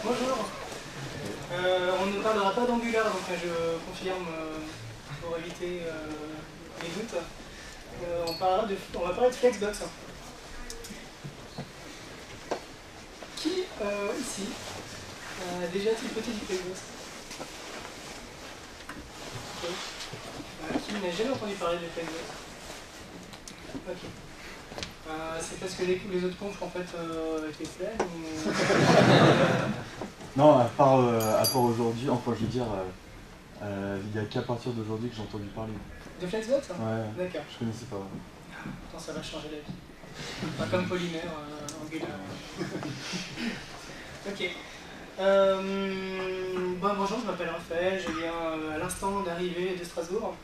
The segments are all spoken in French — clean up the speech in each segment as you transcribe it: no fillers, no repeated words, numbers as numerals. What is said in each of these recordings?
Bonjour. On ne parlera pas d'Angular, donc je confirme pour éviter les doutes. On va parler de Flexbox. Qui, ici, a déjà tripoté du Flexbox? Qui n'a jamais entendu parler de Flexbox? Ok. C'est parce que les autres confs en fait étaient pleines ou... Non, à part aujourd'hui, enfin je veux dire, il n'y a qu'à partir d'aujourd'hui que j'ai entendu parler. De Flexbox? Ouais, d'accord. Je connaissais pas. Pourtant ça va changer la vie. Pas comme polymère, Angular. Ok. Bonjour, je m'appelle Raphaël, je viens à l'instant d'arriver de Strasbourg.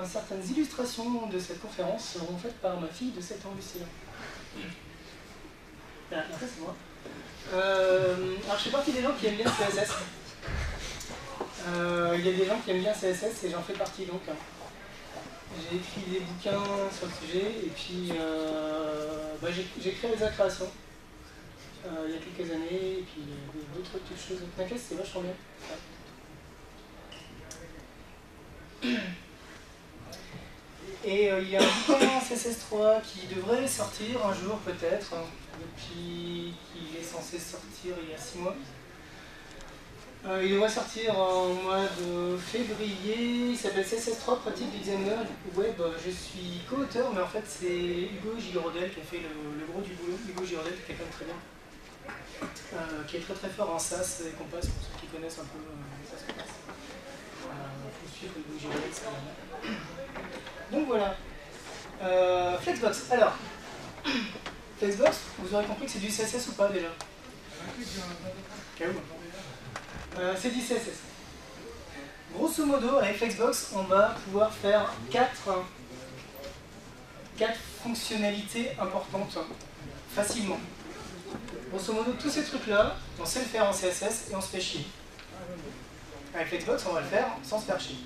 Certaines illustrations de cette conférence seront faites par ma fille de 7 ans, Lucille. Voilà, ça c'est moi. Alors je fais partie des gens qui aiment bien CSS. Il y a des gens qui aiment bien CSS et j'en fais partie donc. J'ai écrit des bouquins sur le sujet et puis j'ai créé les créations il y a quelques années et puis d'autres petites choses. T'inquiète, c'est vachement bien. Et il y a un bouquin CSS3 qui devrait sortir un jour peut-être, depuis qu'il est censé sortir il y a 6 mois. Il devrait sortir en mois de février, il s'appelle CSS3 Pratique du designer web. Je suis co-auteur, mais en fait c'est Hugo Girodel qui a fait le gros du boulot. Hugo Girodel qui est quelqu'un de très bien, qui est très très fort en SAS et Compass, pour ceux qui connaissent un peu SAS et Compass. Il faut suivre Hugo Girodel, c'est bien. Donc voilà. Flexbox. Alors, Flexbox, vous aurez compris que c'est du CSS ou pas déjà? C'est du CSS. Grosso modo, avec Flexbox, on va pouvoir faire 4 fonctionnalités importantes facilement. Grosso modo, tous ces trucs-là, on sait le faire en CSS et on se fait chier. Avec Flexbox, on va le faire sans se faire chier.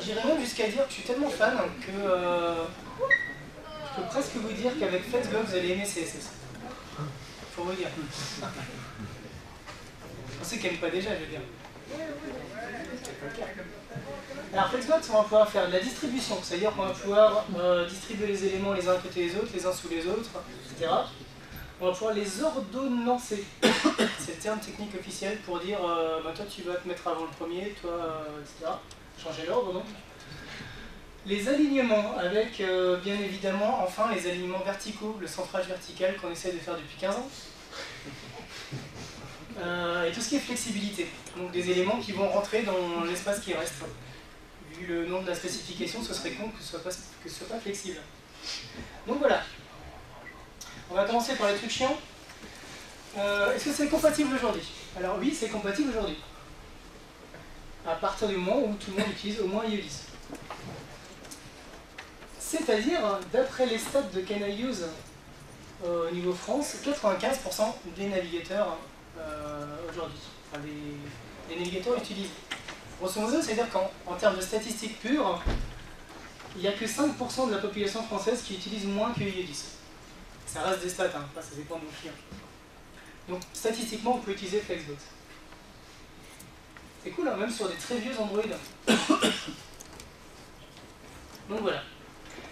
J'irais même jusqu'à dire que je suis tellement fan que je peux presque vous dire qu'avec Flexbox, vous allez aimer CSS. Faut vous dire. On sait qu'elle n'aime pas déjà, je veux dire. Alors Flexbox, on va pouvoir faire de la distribution, c'est-à-dire qu'on va pouvoir distribuer les éléments les uns à côté des autres, les uns sous les autres, etc. On va pouvoir les ordonnancer. C'est le terme technique officiel pour dire toi tu vas te mettre avant le premier, toi, etc. Changer l'ordre, donc. Les alignements avec, bien évidemment, enfin les alignements verticaux, le centrage vertical qu'on essaie de faire depuis 15 ans. Et tout ce qui est flexibilité, donc des éléments qui vont rentrer dans l'espace qui reste. Vu le nom de la spécification, ce serait con que ce soit pas flexible. Donc voilà. On va commencer par les trucs chiants. Est-ce que c'est compatible aujourd'hui? Alors oui, c'est compatible aujourd'hui. À partir du moment où tout le monde utilise au moins IE10. C'est-à-dire, d'après les stats de Can I Use au niveau France, 95% des navigateurs aujourd'hui, enfin, les navigateurs utilisent. Grosso modo, c'est-à-dire qu'en termes de statistiques pures, il n'y a que 5% de la population française qui utilise moins que IE10. Ça reste des stats, hein, ça dépend de vos clients. Donc statistiquement, vous pouvez utiliser Flexbox. C'est cool, hein, même sur des très vieux Android. Donc voilà.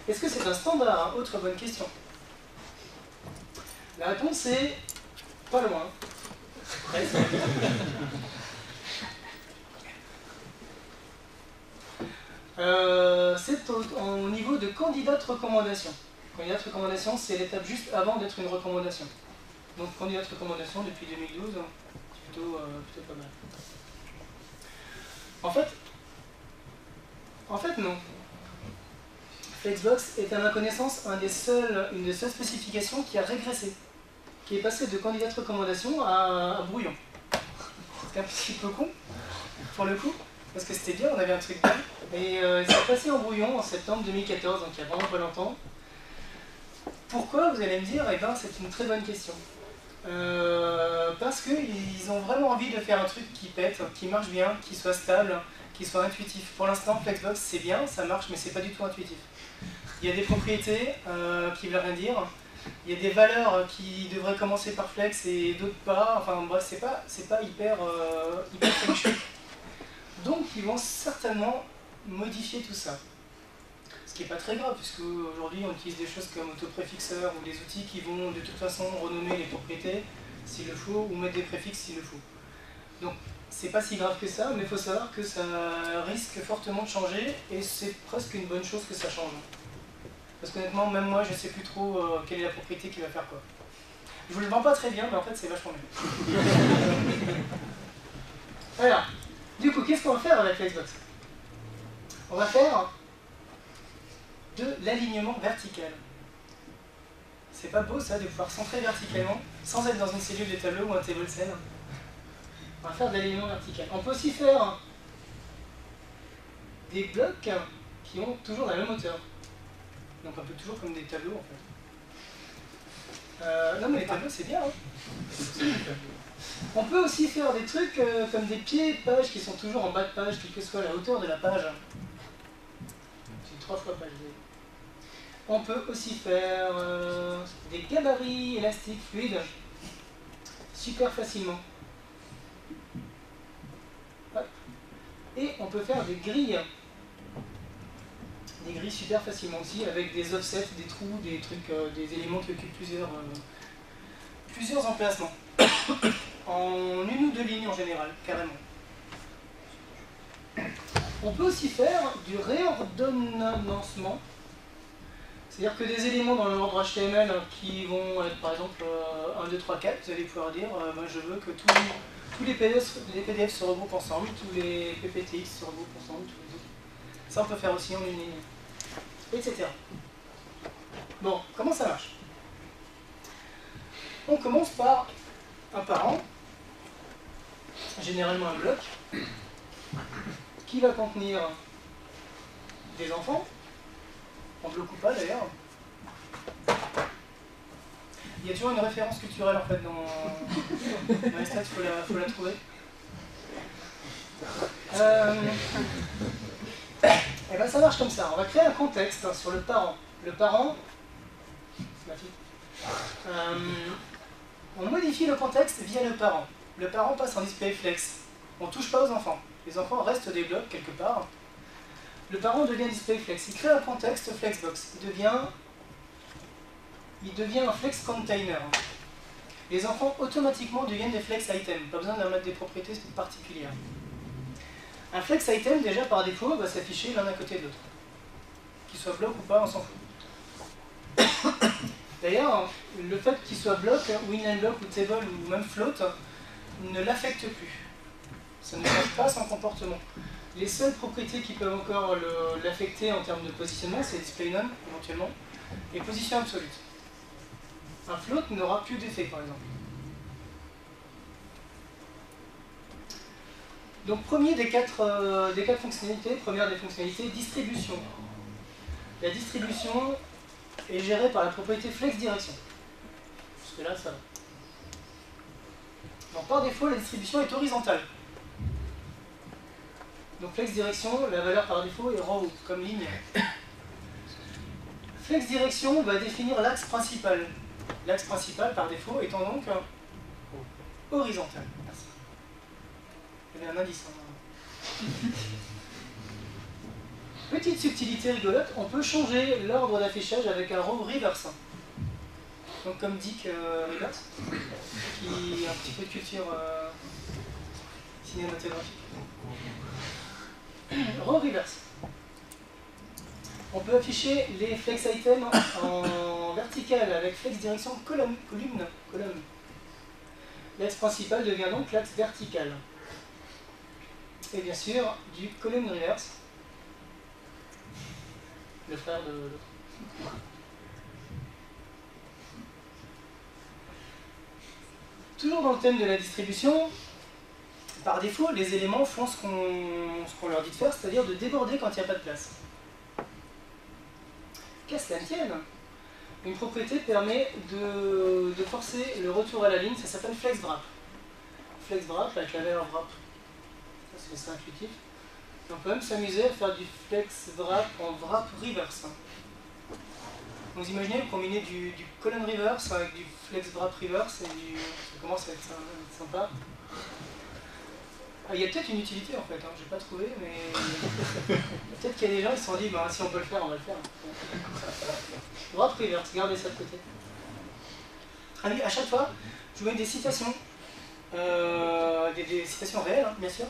Est-ce que c'est un standard? Autre bonne question. La réponse est pas loin. C'est au niveau de candidat de recommandation. Candidat de recommandation, c'est l'étape juste avant d'être une recommandation. Donc candidat de recommandation depuis 2012, c'est plutôt pas mal. En fait, non. Flexbox est à ma connaissance une des seules spécifications qui a régressé, qui est passé de candidat de recommandation à brouillon. C'est un petit peu con, pour le coup, parce que c'était bien, on avait un truc bien. Et c'est passé en brouillon en septembre 2014, donc il y a vraiment pas longtemps. Pourquoi, vous allez me dire? Eh bien, c'est une très bonne question. Parce qu'ils ont vraiment envie de faire un truc qui pète, qui marche bien, qui soit stable, qui soit intuitif. Pour l'instant, Flexbox, c'est bien, ça marche, mais c'est pas du tout intuitif. Il y a des propriétés qui veulent rien dire. Il y a des valeurs qui devraient commencer par flex et d'autres pas. Enfin bref, c'est pas hyper feng shui. Donc ils vont certainement modifier tout ça. Ce qui n'est pas très grave, puisque aujourd'hui on utilise des choses comme autopréfixeur ou des outils qui vont de toute façon renommer les propriétés s'il le faut, ou mettre des préfixes s'il le faut. Donc c'est pas si grave que ça, mais il faut savoir que ça risque fortement de changer, et c'est presque une bonne chose que ça change. Parce qu'honnêtement, même moi, je sais plus trop quelle est la propriété qui va faire quoi. Je vous le vends pas très bien, mais en fait c'est vachement bien. Voilà. Du coup, qu'est-ce qu'on va faire avec Flexbox? On va faire de l'alignement vertical. C'est pas beau ça, de pouvoir centrer verticalement, sans être dans une cellule de tableau ou un table cell. On va faire de l'alignement vertical. On peut aussi faire des blocs qui ont toujours la même hauteur. Donc un peu toujours comme des tableaux en fait. Non mais les tableaux c'est bien. Hein. On peut aussi faire des trucs comme des pieds de page qui sont toujours en bas de page, quelle que soit la hauteur de la page. C'est 3 fois page. On peut aussi faire des gabarits élastiques fluides super facilement. Hop. Et on peut faire des grilles super facilement aussi, avec des offsets, des trous, des trucs, des éléments qui occupent plusieurs emplacements. En une ou deux lignes en général, carrément. On peut aussi faire du réordonnancement. C'est-à-dire que des éléments dans l'ordre HTML qui vont être par exemple 1, 2, 3, 4, vous allez pouvoir dire je veux que tous les PDF se regroupent ensemble, tous les PPTX se regroupent ensemble, tous les autres. Ça on peut faire aussi en une ligne, etc. Bon, comment ça marche? On commence par un parent, généralement un bloc, qui va contenir des enfants, en bloc ou pas d'ailleurs. Il y a toujours une référence culturelle en fait dans les stats, faut la trouver. Et ben ça marche comme ça, on va créer un contexte sur le parent. Le parent, c'est ma fille. On modifie le contexte via le parent. Le parent passe en display flex. On ne touche pas aux enfants. Les enfants restent des blocs quelque part. Le parent devient display flex. Il crée un contexte flexbox. Il devient un flex container. Les enfants automatiquement deviennent des flex items. Pas besoin de leur mettre des propriétés particulières. Un flex item, déjà par défaut, va s'afficher l'un à côté de l'autre. Qu'il soit bloc ou pas, on s'en fout. D'ailleurs, le fait qu'il soit bloc, ou inline block, ou table, ou même float, ne l'affecte plus. Ça ne change pas son comportement. Les seules propriétés qui peuvent encore l'affecter en termes de positionnement, c'est display none, éventuellement, et position absolue. Un float n'aura plus d'effet, par exemple. Donc, premier des quatre fonctionnalités, première des fonctionnalités, distribution. La distribution est gérée par la propriété flex direction. Jusque là, ça va. Donc, par défaut, la distribution est horizontale. Donc, flex direction, la valeur par défaut est row, comme ligne. Flex direction va définir l'axe principal. L'axe principal, par défaut, étant donc horizontal. Merci. Il y avait un indice. Petite subtilité rigolote, on peut changer l'ordre d'affichage avec un row reverse. Donc comme Dick Rivers, qui a un petit peu de culture cinématographique. Row reverse. On peut afficher les flex items en vertical avec flex direction colonne. L'axe principal devient donc l'axe vertical. Et bien sûr, du column reverse, le frère de l'autre. Toujours dans le thème de la distribution, par défaut, les éléments font ce qu'on leur dit de faire, c'est-à-dire de déborder quand il n'y a pas de place. Qu'à cela ne tienne, une propriété permet de forcer le retour à la ligne, ça s'appelle flex wrap. Flex wrap avec la valeur wrap. Ça c'est intuitif. Et on peut même s'amuser à faire du flex wrap en wrap reverse. Donc vous imaginez, vous combinez du colon reverse avec du flex wrap reverse, et ça commence à être sympa. Ah, il y a peut-être une utilité en fait, hein, j'ai pas trouvé, mais peut-être qu'il y a des gens qui se sont dit, bah, si on peut le faire, on va le faire. Wrap reverse, gardez ça de côté. Ah oui, à chaque fois, je vous mets des citations, des citations réelles, hein, bien sûr,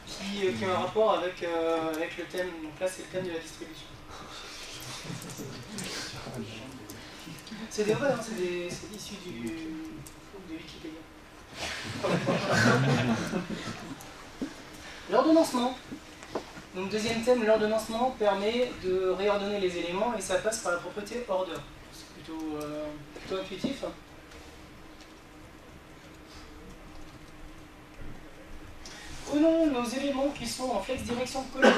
qui ont un rapport avec le thème. Donc là, c'est le thème de la distribution. C'est des vrais, hein, c'est issu de Wikipédia. L'ordonnancement. Donc deuxième thème, l'ordonnancement permet de réordonner les éléments et ça passe par la propriété order. C'est plutôt intuitif. Prenons nos éléments qui sont en flex direction colonne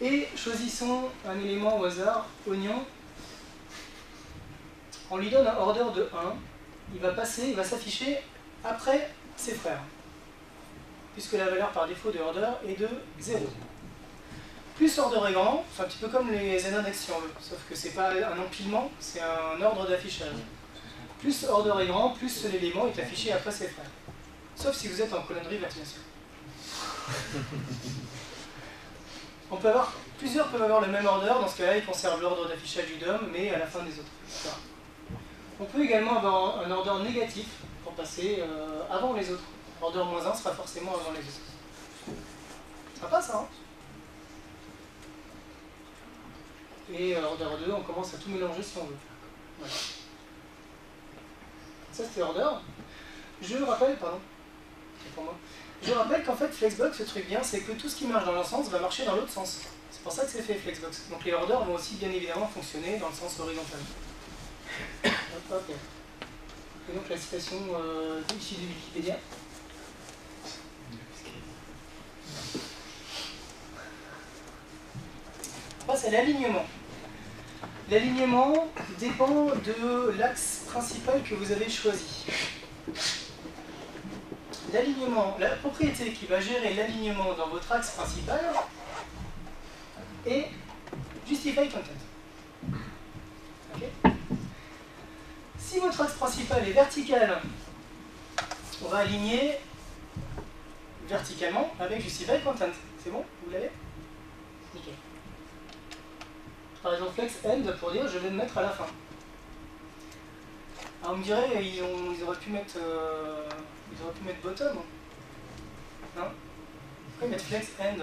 et choisissons un élément au hasard, oignon. On lui donne un order de 1. Il va s'afficher après ses frères, puisque la valeur par défaut de order est de 0. Plus order est grand, c'est un petit peu comme les z-index si on veut, sauf que c'est pas un empilement, c'est un ordre d'affichage. Plus order est grand, plus l'élément est affiché après ses frères. Sauf si vous êtes en colonne reverse, bien sûr. Plusieurs peuvent avoir le même order, dans ce cas-là, ils conservent l'ordre d'affichage du DOM, mais à la fin des autres. Voilà. On peut également avoir un order négatif pour passer avant les autres. Order -1 sera forcément avant les autres. Sympa ça, hein? Et order 2, on commence à tout mélanger si on veut. Voilà. Ça c'était order. Je rappelle qu'en fait Flexbox, ce truc bien, c'est que tout ce qui marche dans un sens va marcher dans l'autre sens. C'est pour ça que c'est fait Flexbox. Donc les orders vont aussi bien évidemment fonctionner dans le sens horizontal. Hop. Et donc la citation ici de Wikipédia. On passe à l'alignement. L'alignement dépend de l'axe principal que vous avez choisi. L'alignement, la propriété qui va gérer l'alignement dans votre axe principal est Justify Content. Okay. Si votre axe principal est vertical, on va aligner verticalement avec Justify Content. C'est bon? Vous l'avez? Nickel. Par exemple, flex end pour dire je vais me mettre à la fin. Alors on me dirait ils auraient pu mettre bottom. Non? Pourquoi ils mettent flex end?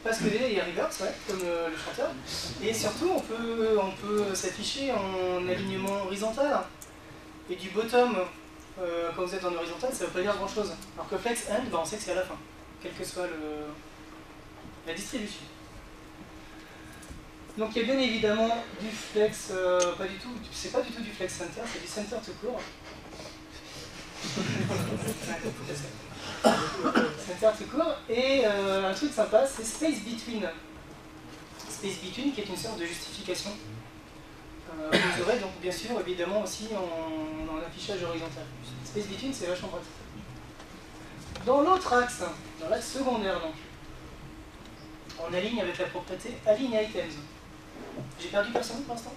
Parce que déjà il y a reverse, ouais, comme le chanteur. Et surtout on peut s'afficher en alignement horizontal. Et du bottom, quand vous êtes en horizontal, ça ne veut pas dire grand chose. Alors que flex end, on sait que c'est à la fin, quelle que soit la distribution. Donc il y a bien évidemment du flex, c'est pas du tout du flex center, c'est du center tout court. Center tout court. Et un truc sympa, c'est space between. Space between qui est une sorte de justification. Vous aurez donc bien sûr évidemment aussi en affichage horizontal. Space between c'est vachement pratique. Dans l'autre axe, dans l'axe secondaire donc, on aligne avec la propriété align items. J'ai perdu personne pour l'instant?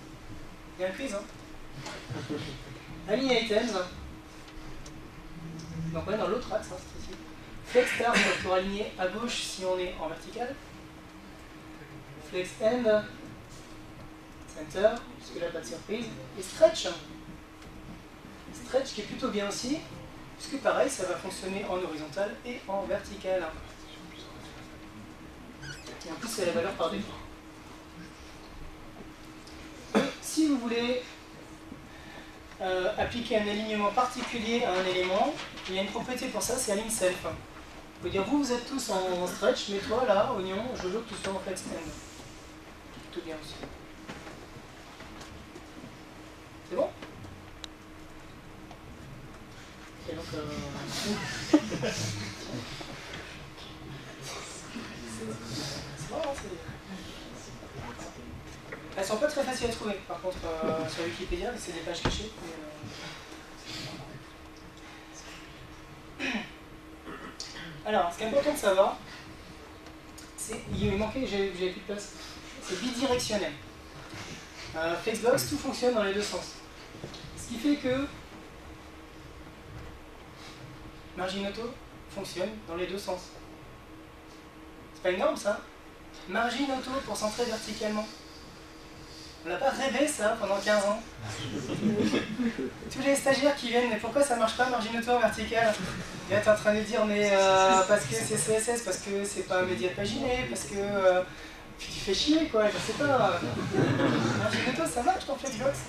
Il y a un quiz, hein? Align items. Donc on est dans l'autre axe, hein, c'est ici. Flex start pour aligner à gauche si on est en vertical. Flex end. Center, puisque là pas de surprise. Et stretch. Stretch qui est plutôt bien aussi, puisque pareil, ça va fonctionner en horizontal et en vertical. Et en plus, c'est la valeur par défaut. Si vous voulez appliquer un alignement particulier à un élément, il y a une propriété pour ça, c'est align self. Vous pouvez dire, vous êtes tous en stretch, mais toi là, oignon, je veux que tu sois en flex end. Tout bien aussi. C'est bon? Et donc, c'est marrant, elles sont pas très faciles à trouver, par contre, sur Wikipédia, c'est des pages cachées. Alors, ce qui est important de savoir, c'est. Il manquait, j'avais plus de place. c'est bidirectionnel. Flexbox, tout fonctionne dans les deux sens. Ce qui fait que Margin-Auto fonctionne dans les deux sens. C'est pas énorme ça? Margin-Auto pour centrer verticalement. On n'a pas rêvé ça pendant 15 ans. Tous les stagiaires qui viennent, mais pourquoi ça marche pas Margin-Auto vertical? Et là t'es en train de dire mais parce que c'est CSS, parce que c'est pas média paginé, parce que puis tu fais chier quoi, je sais pas. Margin-Auto ça marche dans Flexbox?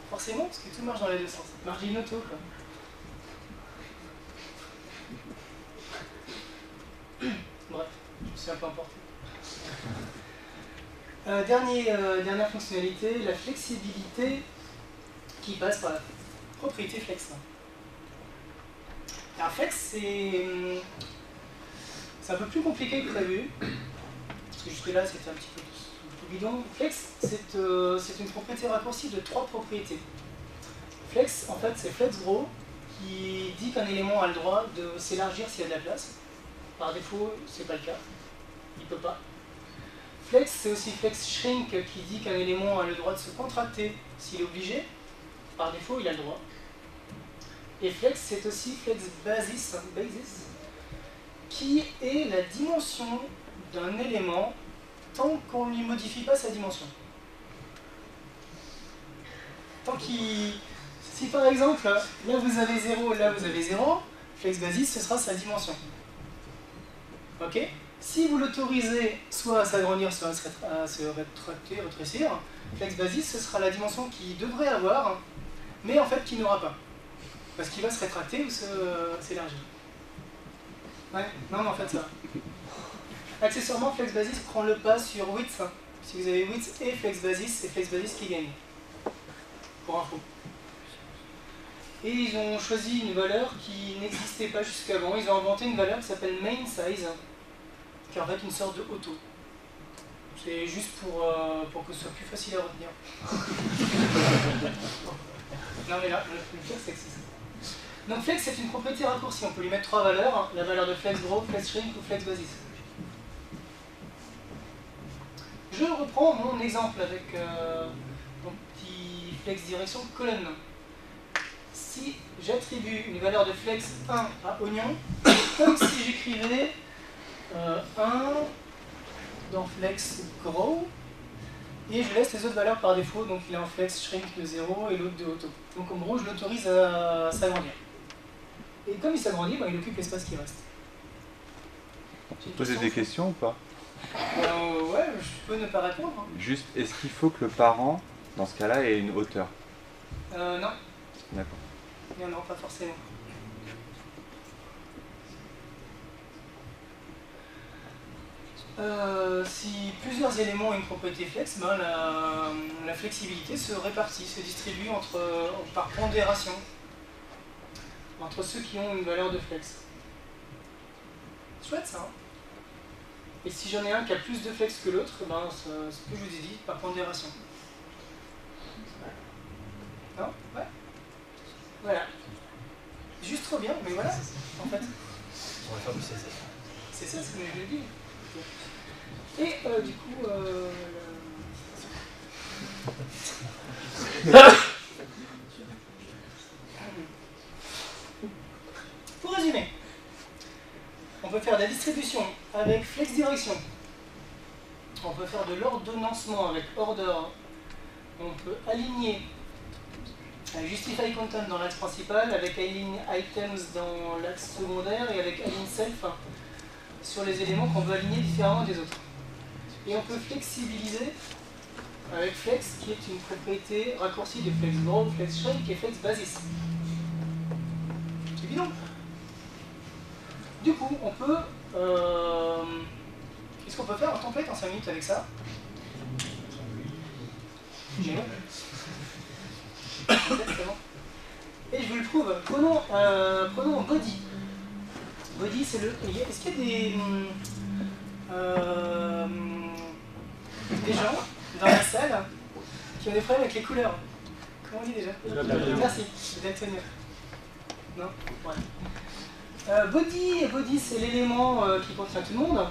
Forcément, parce que tout marche dans les deux sens. Margin-Auto quoi. Bref, je me suis un peu emporté. Dernière fonctionnalité, la flexibilité qui passe par la propriété flex. Alors flex, c'est un peu plus compliqué que prévu, parce que jusque-là c'était un petit peu tout bidon. Flex, c'est une propriété raccourcie de 3 propriétés. Flex, en fait, c'est flex gros, qui dit qu'un élément a le droit de s'élargir s'il y a de la place. Par défaut, c'est pas le cas, il peut pas. Flex, c'est aussi flex shrink qui dit qu'un élément a le droit de se contracter s'il est obligé. Par défaut, il a le droit. Et flex, c'est aussi flex basis, qui est la dimension d'un élément tant qu'on ne lui modifie pas sa dimension. Tant qu'il... Si par exemple, là vous avez 0, là vous avez 0, flex basis, ce sera sa dimension. Ok? Si vous l'autorisez soit à s'agrandir, soit à se rétracter, rétrécir, flex basis, ce sera la dimension qu'il devrait avoir, mais en fait qu'il n'aura pas. Parce qu'il va se rétracter ou s'élargir. Ouais, non mais en fait ça. Accessoirement, flex basis prend le pas sur width. Si vous avez width et flex basis, c'est flex basis qui gagne. Pour info. Et ils ont choisi une valeur qui n'existait pas jusqu'avant. Ils ont inventé une valeur qui s'appelle main size, qui est en fait une sorte de auto. C'est juste pour que ce soit plus facile à retenir. Non mais là, le pire c'est que c'est ça. Donc flex c'est une propriété raccourcie, on peut lui mettre 3 valeurs, la valeur de flex gros, flex shrink ou flex basis. Je reprends mon exemple avec mon petit flex direction colonne. Si j'attribue une valeur de flex 1 à oignon, comme si j'écrivais 1 dans flex gros, et je laisse les autres valeurs par défaut, donc il est en flex shrink de 0 et l'autre de auto. Donc en gros, je l'autorise à s'agrandir. Et comme il s'agrandit, bah, il occupe l'espace qui reste. Tu peux poser des questions ou pas? Ouais, je peux ne pas répondre. Hein. Juste, est-ce qu'il faut que le parent, dans ce cas-là, ait une hauteur? Non. D'accord. Non, pas forcément. Si plusieurs éléments ont une propriété flex, ben la flexibilité se répartit, se distribue par pondération entre ceux qui ont une valeur de flex. C'est chouette ça, hein. Et si j'en ai un qui a plus de flex que l'autre, ben, c'est ce que je vous ai dit, par pondération. Non? Ouais. Voilà. Juste trop bien, mais voilà, en fait. On va faire du CSS. C'est ça ce que je dis. Et du coup, pour résumer, on peut faire de la distribution avec flex direction. On peut faire de l'ordonnancement avec order. On peut aligner justify content dans l'axe principal, avec align items dans l'axe secondaire et avec align self sur les éléments qu'on veut aligner différemment des autres. Et on peut flexibiliser avec flex qui est une propriété raccourcie de flex gros, flex shrink et flex basis. C'est évident. Du coup, on peut... Qu'est-ce qu'on peut faire en template en 5 minutes avec ça? Génial. Et je vous le prouve. Prenons body. Body, c'est le... Est-ce qu'il y a des gens dans la salle qui ont des problèmes avec les couleurs? Comment on dit déjà? Merci, c'est daltonien. Non? Ouais. Body, c'est l'élément qui contient tout le monde.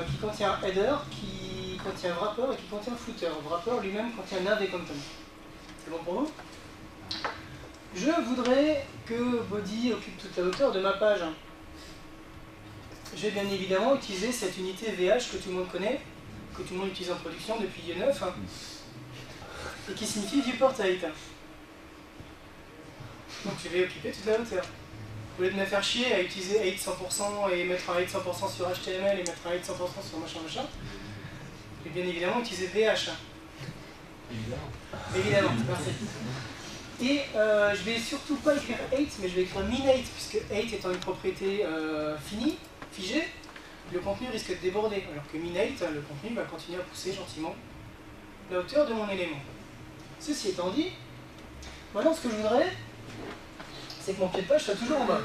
qui contient header, qui contient wrapper et qui contient footer. Wrapper lui-même contient nav et content. C'est bon pour vous? Je voudrais que body occupe toute la hauteur de ma page. Je vais bien évidemment utiliser cette unité VH que tout le monde connaît, que tout le monde utilise en production depuis IE9, et qui signifie viewport height. Donc je vais occuper toute la hauteur. Au lieu de me faire chier à utiliser height 100% et mettre un height 100% sur HTML et mettre un height 100% sur machin, je vais bien évidemment utiliser VH. Évidemment, merci. Et je vais surtout pas écrire height, mais je vais écrire min height, puisque height étant une propriété finie, figée, le contenu risque de déborder, alors que min height, le contenu va continuer à pousser gentiment la hauteur de mon élément. Ceci étant dit, maintenant ce que je voudrais, c'est que mon pied de page soit toujours en bas.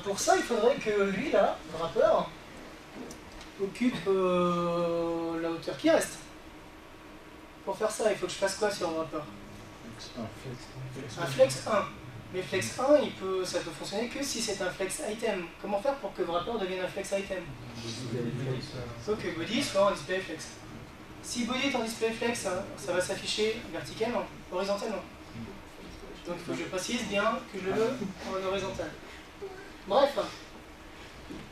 Pour ça, il faudrait que lui, là, le wrapper, occupe la hauteur qui reste. Pour faire ça, il faut que je fasse quoi sur le wrapper? Un flex 1. Mais flex 1, ça peut fonctionner que si c'est un flex item. Comment faire pour que le wrapper devienne un flex item? Il faut que body soit en display flex. Si body est en display flex, ça va s'afficher verticalement, horizontalement. Donc il faut que je précise bien que je le veux en horizontal. Bref,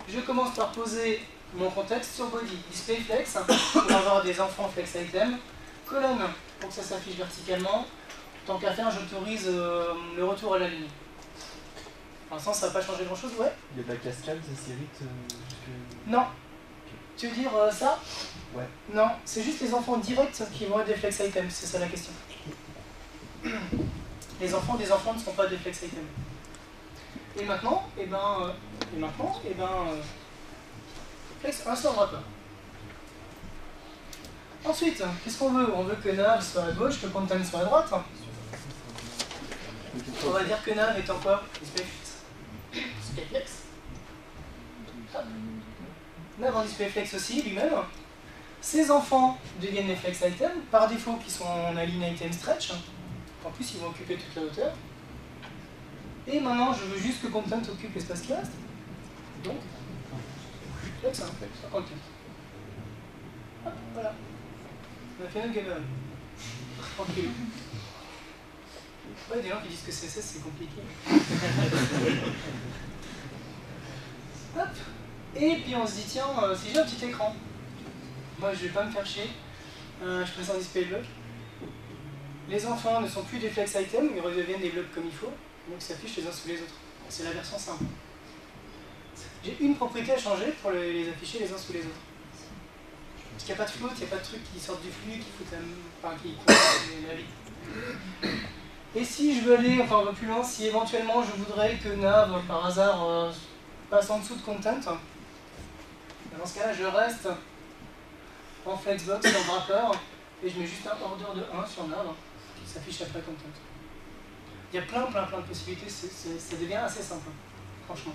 je commence par poser mon contexte sur body. Display flex, pour avoir des enfants flex item. Colonne, pour que ça s'affiche verticalement. Tant qu'à faire, j'autorise le retour à la ligne. Pour l'instant, ça n'a pas changé grand-chose, ouais? Il y a de la cascade, ça s'irrite jusque... Non. Tu veux dire ça? Ouais. Non, c'est juste les enfants directs qui vont être des flex items, c'est ça la question. Les enfants des enfants ne seront pas des flex items. Et maintenant, flex 1 sur le wrapper. Ensuite, qu'est-ce qu'on veut? On veut que nav soit à gauche, que content soit à droite. On va dire que nav est en quoi? Display flex. Nav en display flex aussi, lui-même. Ces enfants deviennent des flex items, par défaut qui sont en align item stretch. En plus, ils vont occuper toute la hauteur. Et maintenant, je veux juste que content occupe l'espace qui reste. Donc, flex 1, content. Hop, voilà. On a fait un gamin. Tranquille. Ouais, des gens qui disent que CSS c'est compliqué. Hop. Et puis on se dit, tiens, si j'ai un petit écran, moi je vais pas me faire chier, je presse un display block. Les enfants ne sont plus des flex items, ils redeviennent des blocs comme il faut, donc ils s'affichent les uns sous les autres. C'est la version simple. J'ai une propriété à changer pour les afficher les uns sous les autres. Parce qu'il n'y a pas de float, il n'y a pas de trucs qui sortent du flux, qui foutent la vie. Et si je veux aller encore un peu plus loin, si éventuellement je voudrais que nav, par hasard, passe en dessous de content, dans ce cas-là, je reste en flexbox, en wrapper, et je mets juste un order de 1 sur nav, qui s'affiche après content. Il y a plein de possibilités, ça devient assez simple, franchement.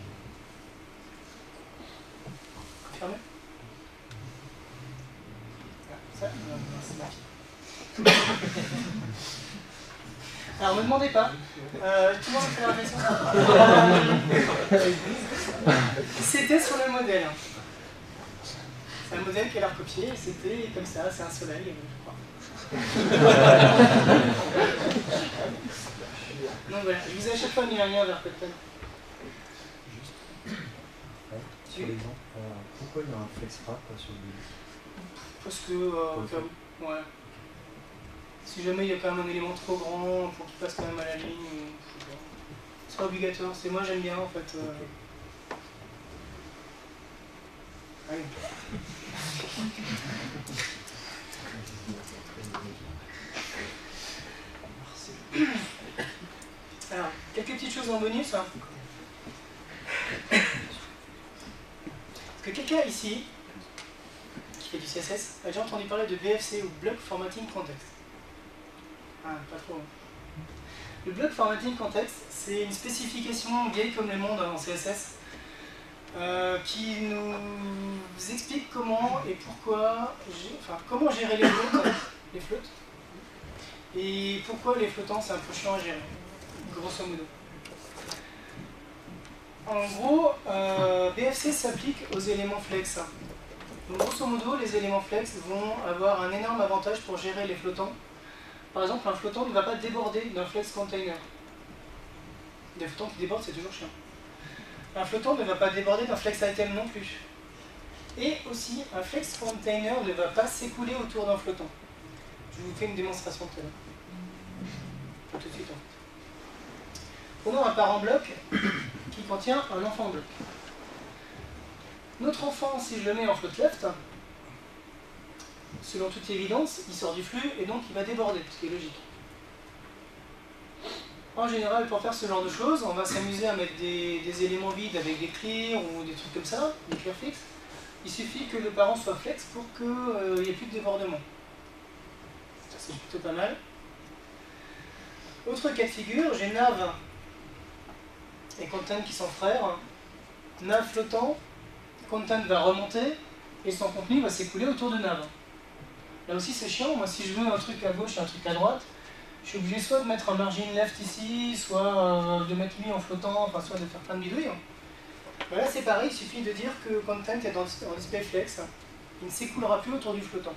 Confirmé? Alors, ne me demandez pas. Tout le monde fait la réflexion. C'était sur le modèle. C'est un modèle qu'elle a recopié, c'était comme ça, c'est un soleil, je crois. Donc voilà, je vous ai à chaque fois mis un lien vers Kotlin. Sur l'exemple, pourquoi il y a un flex wrap sur le parce que, ouais. Si jamais il y a quand même un élément trop grand pour qu'il passe quand même à la ligne, je sais pas. C'est pas obligatoire, c'est moi j'aime bien en fait. Allez. Alors, quelques petites choses en bonus. Hein. Est-ce que quelqu'un ici qui fait du CSS a déjà entendu parler de BFC ou Block Formatting Context? Ah, pas trop. Le Block Formatting Context, c'est une spécification vieille comme le monde en CSS qui nous explique comment et pourquoi, comment gérer les flottes, et pourquoi les flottants c'est un peu chiant à gérer, grosso modo. En gros, BFC s'applique aux éléments flex. Donc, grosso modo, les éléments flex vont avoir un énorme avantage pour gérer les flottants. Par exemple, un flottant ne va pas déborder d'un flex container. Des flottants qui débordent, c'est toujours chiant. Un flottant ne va pas déborder d'un flex item non plus. Et aussi, un flex container ne va pas s'écouler autour d'un flottant. Je vous fais une démonstration tout à l'heure. Tout de suite, en fait. Prenons un parent bloc qui contient un enfant bloc. Notre enfant, si je le mets en float left, selon toute évidence, il sort du flux et donc il va déborder, ce qui est logique. En général, pour faire ce genre de choses, on va s'amuser à mettre des éléments vides avec des clears ou des trucs comme ça, des clears fixes. Il suffit que le parent soit flex pour qu'il n'y ait plus de débordement. Ça, c'est plutôt pas mal. Autre cas de figure, j'ai nav et content qui sont frères. Nav flottant, content va remonter et son contenu va s'écouler autour de nav. Là aussi c'est chiant, moi si je veux un truc à gauche et un truc à droite, je suis obligé soit de mettre un margin left ici, soit de mettre lui en flottant, enfin soit de faire plein de bidouilles. Là c'est pareil, il suffit de dire que content est en display flex, il ne s'écoulera plus autour du flottant.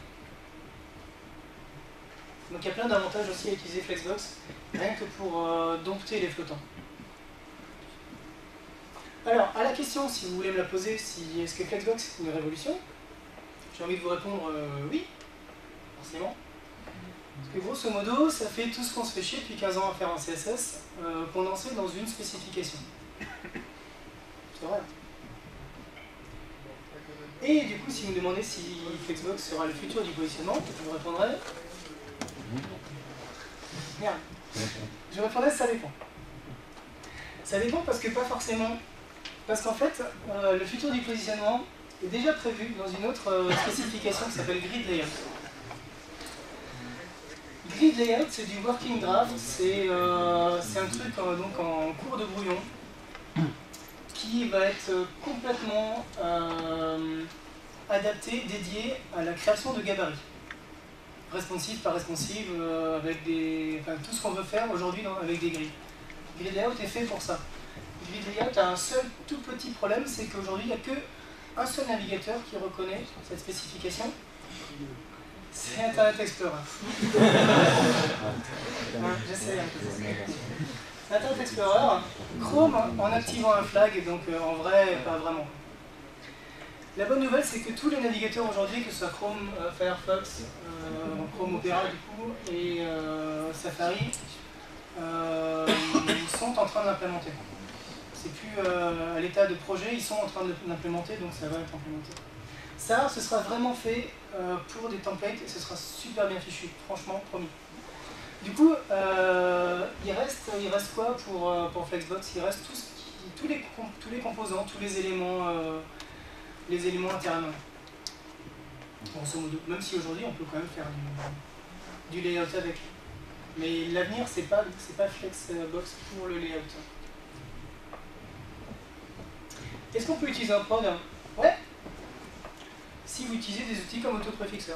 Donc il y a plein d'avantages aussi à utiliser Flexbox, rien que pour dompter les flottants. Alors, à la question, si vous voulez me la poser, si est-ce que Flexbox est une révolution, j'ai envie de vous répondre oui, forcément. Parce que grosso modo, ça fait tout ce qu'on se fait chier depuis 15 ans à faire un CSS, condensé dans une spécification. C'est vrai. Et du coup, si vous me demandez si Flexbox sera le futur du positionnement, je vous répondrai... Merde. Je répondrai ça dépend. Ça dépend parce que pas forcément... Parce qu'en fait, le futur du positionnement est déjà prévu dans une autre spécification qui s'appelle Grid Layout. Grid Layout, c'est du working draft, c'est un truc donc en cours de brouillon qui va être complètement adapté, dédié à la création de gabarits. Responsive par responsive, avec des, enfin, tout ce qu'on veut faire aujourd'hui avec des grilles. Grid Layout est fait pour ça. Grid Layout a un seul tout petit problème, c'est qu'aujourd'hui il n'y a qu'un seul navigateur qui reconnaît cette spécification. C'est Internet Explorer. J'essaie un peu. Internet Explorer, Chrome en activant un flag, donc en vrai, pas vraiment. La bonne nouvelle, c'est que tous les navigateurs aujourd'hui, que ce soit Chrome, Firefox, Chrome Opera du coup, et Safari, sont en train d'implémenter. C'est plus à l'état de projet, ils sont en train d'implémenter, donc ça va être implémenté. Ça, ce sera vraiment fait pour des templates et ce sera super bien fichu, franchement, promis. Du coup, il reste quoi pour Flexbox? Il reste tous les composants, tous les éléments internes. Grosso modo. Même si aujourd'hui on peut quand même faire du layout avec. Mais l'avenir, c'est pas Flexbox pour le layout. Est-ce qu'on peut utiliser un prod? Ouais. Si vous utilisez des outils comme Autoprefixer.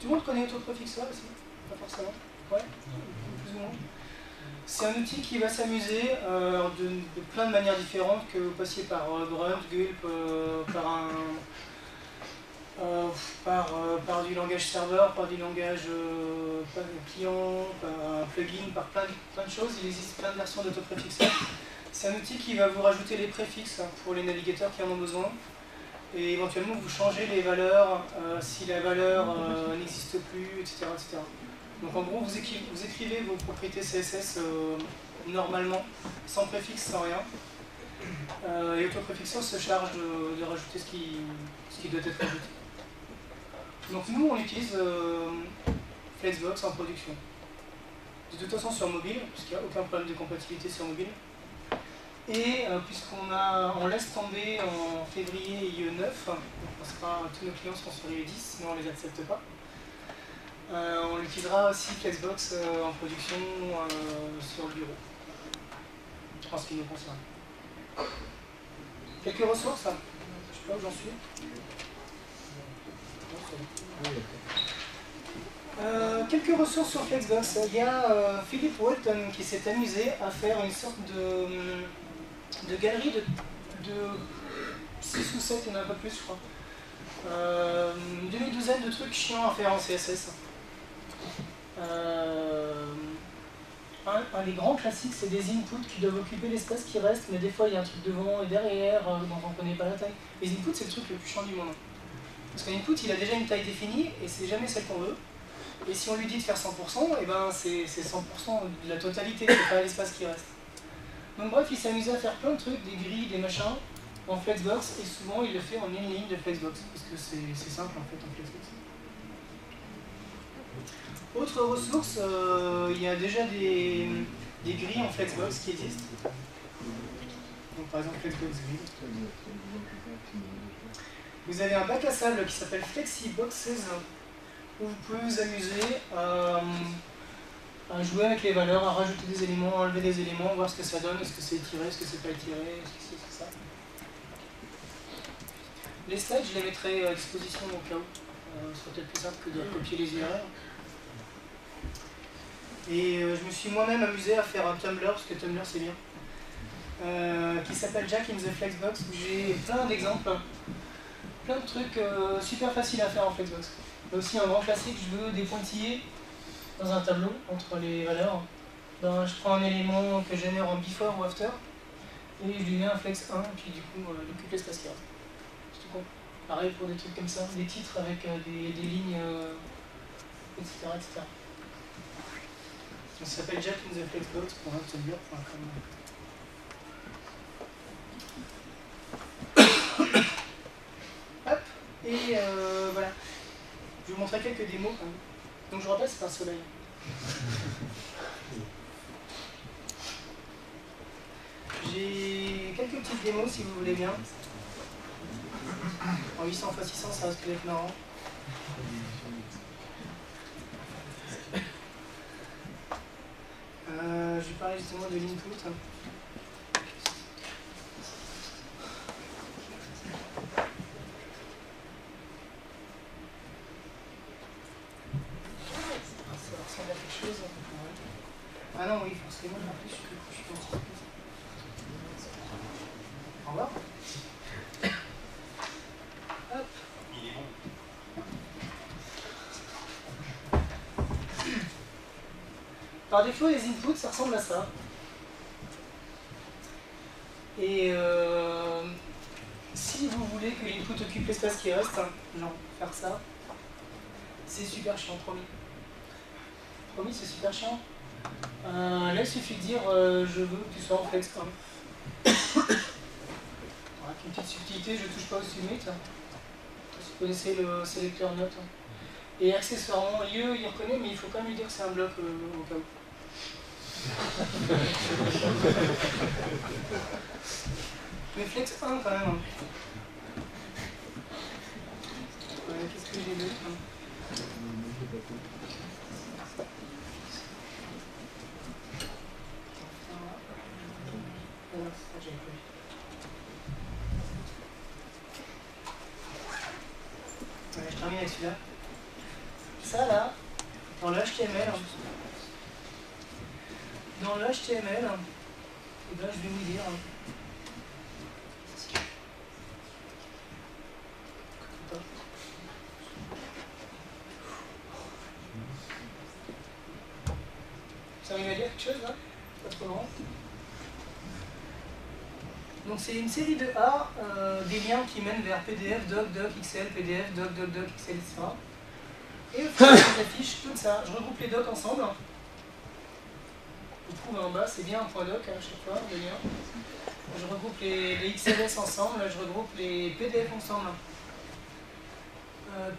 Tout le monde connaît Autoprefixer ici? Pas forcément. Ouais, plus ou moins. C'est un outil qui va s'amuser de plein de manières différentes, que vous passiez par Grunt, Gulp, par du langage serveur, par du langage client, par un plugin, par plein de choses. Il existe plein de versions d'Autoprefixer. C'est un outil qui va vous rajouter les préfixes pour les navigateurs qui en ont besoin. Et éventuellement vous changez les valeurs si la valeur n'existe plus, etc., etc. Donc en gros, vous écrivez vos propriétés CSS normalement, sans préfixe, sans rien. Et Autoprefixer se charge de rajouter ce qui doit être rajouté. Donc nous, on utilise Flexbox en production. De toute façon sur mobile, puisqu'il n'y a aucun problème de compatibilité sur mobile. Et puisqu'on laisse tomber en février IE 9, donc tous nos clients seront sur IE 10, sinon on ne les accepte pas. On utilisera aussi Flexbox en production sur le bureau, en ce qui nous concerne. Quelques ressources, je ne sais pas où j'en suis. Quelques ressources sur Flexbox. Il y a Philip Walton qui s'est amusé à faire une sorte de galerie de 6 ou 7, il y en a un peu plus, je crois. Une demi-douzaine de trucs chiants à faire en CSS. Un des grands classiques, c'est des inputs qui doivent occuper l'espace qui reste, mais des fois il y a un truc devant et derrière dont on ne connaît pas la taille. Les inputs, c'est le truc le plus chiant du monde. Parce qu'un input, il a déjà une taille définie et c'est jamais celle qu'on veut. Et si on lui dit de faire 100%, et ben c'est 100% de la totalité, c'est pas l'espace qui reste. Donc bref, il s'amusait à faire plein de trucs, des grilles, des machins, en Flexbox, et souvent il le fait en une ligne de Flexbox, parce que c'est simple en fait en Flexbox. Autre ressource, il y a déjà des grilles en Flexbox qui existent. Donc par exemple Flexbox Grid. Vous avez un bac à sable qui s'appelle FlexiBoxes, où vous pouvez vous amuser à jouer avec les valeurs, à rajouter des éléments, à enlever des éléments, voir ce que ça donne, est-ce que c'est étiré, est-ce que c'est pas étiré, est-ce que c'est ça. Les slides, je les mettrai à disposition au cas où. Ce sera peut-être plus simple que de copier les URL. Et je me suis moi-même amusé à faire un Tumblr, parce que Tumblr c'est bien, qui s'appelle Jack in the Flexbox, où j'ai plein d'exemples, plein de trucs super faciles à faire en Flexbox. Là aussi un grand classique, je veux des pointillés dans un tableau entre les valeurs. Ben, je prends un élément que je génère en before ou after, et je lui mets un flex 1, et puis du coup il occupe l'espace qui reste. C'est tout con. Pareil pour des trucs comme ça, des titres avec des lignes, etc., etc. Ça s'appelle Jack in the Flexbox.tumblr.com. Hop, et voilà. Je vais vous montrer quelques démos quand même. Donc je rappelle, c'est un soleil. J'ai quelques petites démos si vous voulez bien. En 800 x 600, ça risque d'être marrant. Je vais parler justement de l'input. Ça ressemble à quelque chose. Ah non, oui, forcément, en plus, je suis petit. Au revoir. Hop. Il est bon. Par défaut, les inputs, ça ressemble à ça. Et si vous voulez que l'input occupe l'espace qui reste, genre faire ça, c'est super chiant, promis. Promis, c'est super chiant. Là, il suffit de dire je veux que tu sois en flex 1. Avec une petite subtilité, je ne touche pas au submit. Vous connaissez le sélecteur note. Et accessoirement, IE, il reconnaît, mais il faut quand même lui dire que c'est un bloc au cas où. Mais flex 1 quand même. Qu'est-ce que j'ai d'autre? Ouais, je termine avec celui-là. Ça là, dans le HTML, et ben, je vais vous dire. Ça arrive à dire quelque chose là? Pas trop grand. Donc c'est une série de A, des liens qui mènent vers PDF, doc, doc, XL, PDF, doc, doc, doc, XL, etc. Et au final, j'affiche tout ça. Je regroupe les docs ensemble. Vous trouvez en bas, c'est bien un point doc à chaque fois, le lien. Je regroupe les XLS ensemble, je regroupe les PDF ensemble.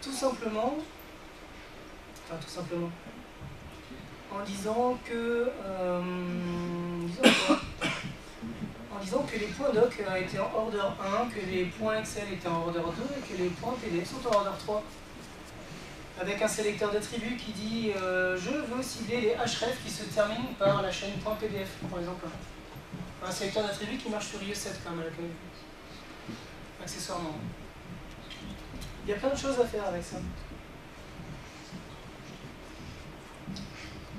Tout simplement, en disant que, en disant que les points doc étaient en order 1, que les points Excel étaient en order 2 et que les points PDF sont en order 3. Avec un sélecteur d'attributs qui dit je veux cibler les href qui se terminent par la chaîne .pdf, par exemple. Un sélecteur d'attributs qui marche sur IE7 quand même, accessoirement. Il y a plein de choses à faire avec ça.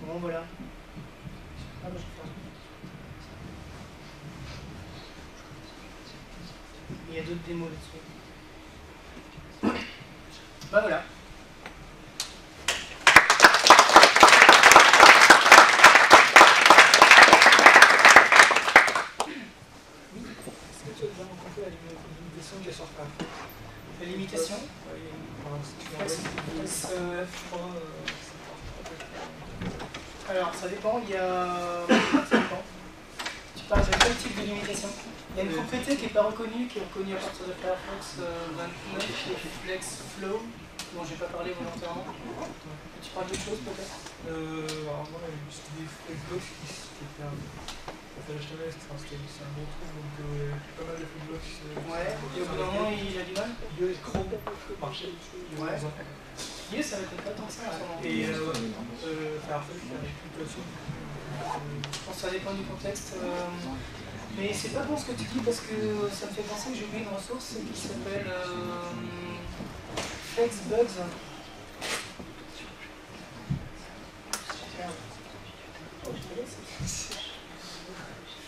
Bon, voilà. Ah, bah, je vais faire. y a d'autres démos là-dessus. Bah voilà. La limitation alors ça dépend, il y a... ça dépend. Tu parles de quel type de limitation? Il y a une propriété qui n'est pas reconnue, qui est reconnue à partir de Firefox 29, qui est Flex Flow, dont je n'ai pas parlé volontairement. Tu parles d'autre chose peut-être? Alors moi c'était des flexblocks qui étaient pour faire HTML, c'est un bon truc, donc il y a pas mal de flexblocks. Ouais, et au bout d'un moment il a du mal? Chrome marchait. Ouais. Ça va être pas tant que ça en ce moment. Et Firefox, il y a plus de dessus. Je pense que ça dépend du contexte. Mais c'est pas bon ce que tu dis parce que ça me fait penser que j'ai oublié une ressource qui s'appelle FlexBugs.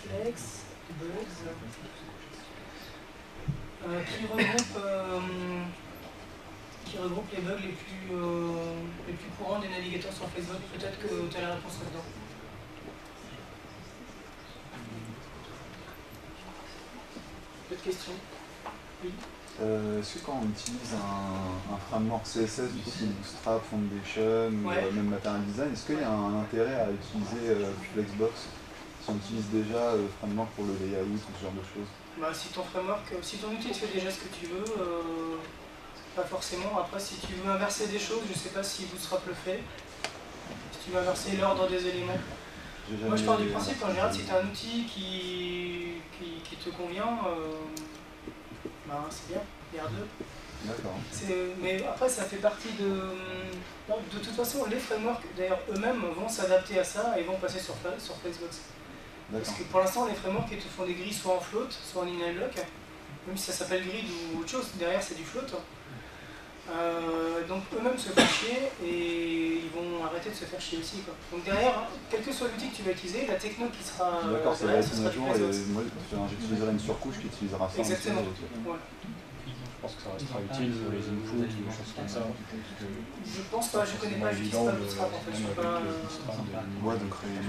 FlexBugs qui regroupe les bugs les plus courants des navigateurs sur Facebook. Peut-être que tu as la réponse là-dedans. D'autres questions? Oui. Est-ce que quand on utilise un framework CSS du type Bootstrap, Foundation, ouais. ou même Material Design, est-ce qu'il y a un intérêt à utiliser Flexbox si on utilise déjà le framework pour le layout ou ce genre de choses? Bah, si ton outil te fait déjà ce que tu veux, pas forcément. Après, si tu veux inverser des choses, je ne sais pas si Bootstrap le fait. Si tu veux inverser l'ordre des éléments. Moi, je pars du principe qu'en général, si tu as un outil qui te convient, bah, c'est bien, R2. D'accord. Mais après, ça fait partie de... De toute façon, les frameworks, d'ailleurs, eux-mêmes vont s'adapter à ça et vont passer sur Flexbox. Parce que pour l'instant, les frameworks, ils te font des grilles soit en float, soit en inline block. Même si ça s'appelle grid ou autre chose, derrière, c'est du float. Donc eux-mêmes se font chier et ils vont arrêter de se faire chier aussi, quoi. Donc derrière, quel que soit l'outil que tu vas utiliser, la techno qui sera d'accord, ça va être ce sera un jour et moi j'utiliserai une surcouche qui utilisera ça. Exactement. Voilà. Je pense que ça restera utile pour les inputs ou des choses comme ça. Je pense pas, je connais pas, j'utilise pas Bootstrap en fait, je suis pas... Ouais, donc créer un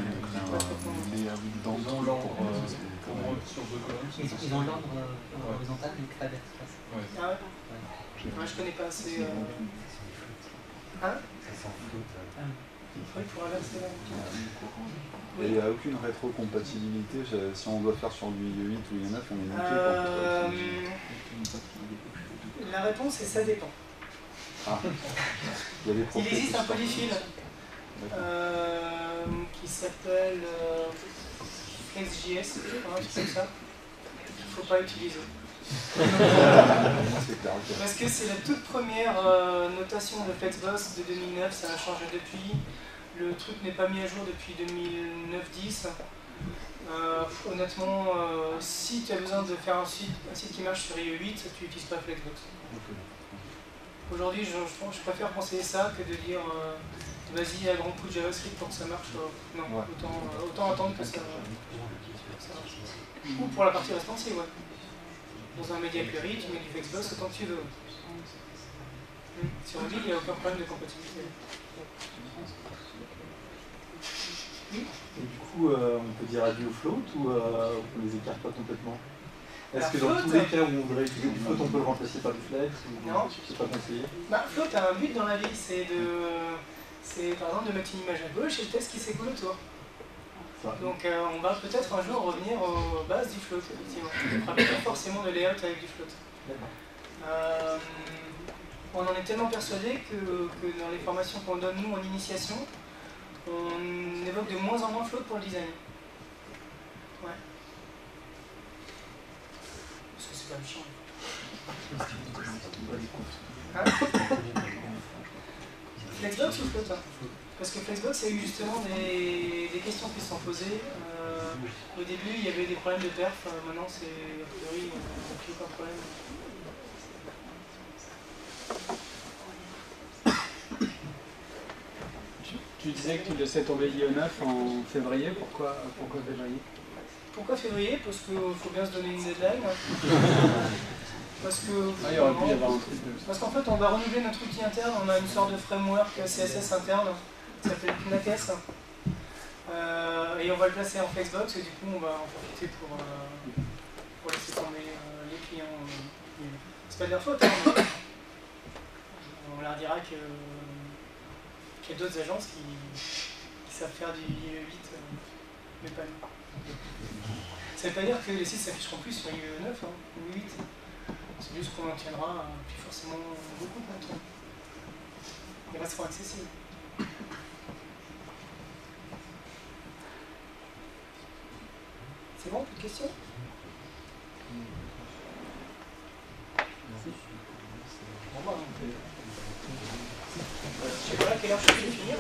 layout dans le pour... Ils ont l'ordre horizontal mais pas vertical. Ah ouais? Ouais, je connais pas assez... Hein? Oui, pour inverser là. Et il n'y a aucune rétrocompatibilité, si on doit faire sur du 8 ou du 9, on est niqué. La réponse est ça dépend. Ah. Il existe un polyfill qui s'appelle FlexJS, un truc comme ça, qu'il ne faut pas utiliser. Parce que c'est la toute première notation de Flexbox de 2009, ça a changé depuis. Le truc n'est pas mis à jour depuis 2009-10. Honnêtement, si tu as besoin de faire un site qui marche sur IE8, tu n'utilises pas Flexbox. Aujourd'hui, je préfère conseiller ça que de dire vas-y à grand coup de JavaScript pour que ça marche. Non, ouais. autant attendre que ça marche. Ou pour la partie responsive, ouais. Dans un media query, tu mets du Flexbox autant que tu veux. Sur mobile, il n'y a aucun problème de compatibilité. Et du coup, on peut dire adieu au float ou on les écarte pas complètement? Est-ce que dans tous les cas où on voudrait utiliser du float, on peut le remplacer par du flex ou non, c'est pas conseillé? Bah, float a un but dans la vie, c'est par exemple de mettre une image à gauche et le texte qui s'écoule autour. Donc on va peut-être un jour revenir aux bases du float, effectivement. On ne fera pas forcément de layout avec du float. On en est tellement persuadé que dans les formations qu'on donne nous en initiation, on évoque de moins en moins float pour le design. Ouais. Parce que c'est pas méchant. Hein? Flexbox ou float? Parce que Flexbox, il y a eu justement des questions qui se sont posées. Au début, il y avait des problèmes de perf. Maintenant, c'est a priori, plus aucun problème. Tu disais que tu laissais tomber IE9 en février. Pourquoi février? Pourquoi février? Parce qu'il faut bien se donner une deadline. Parce que il aurait pu y avoir un truc de... Parce qu'en fait, on va renouveler notre outil interne. On a une sorte de framework CSS interne qui s'appelle Knackes. Et on va le placer en Flexbox et du coup, on va en profiter pour laisser tomber les clients. C'est pas de leur faute, hein, mais on leur dira qu'il y a d'autres agences qui savent faire du IE8, mais pas nous. Ça ne veut pas dire que les sites s'afficheront plus sur IE9 hein, ou IE8. C'est juste qu'on en tiendra plus forcément beaucoup compte. Ils resteront accessibles. C'est bon, plus de questions? Bon, bah, je sais pas à quelle heure je vais finir.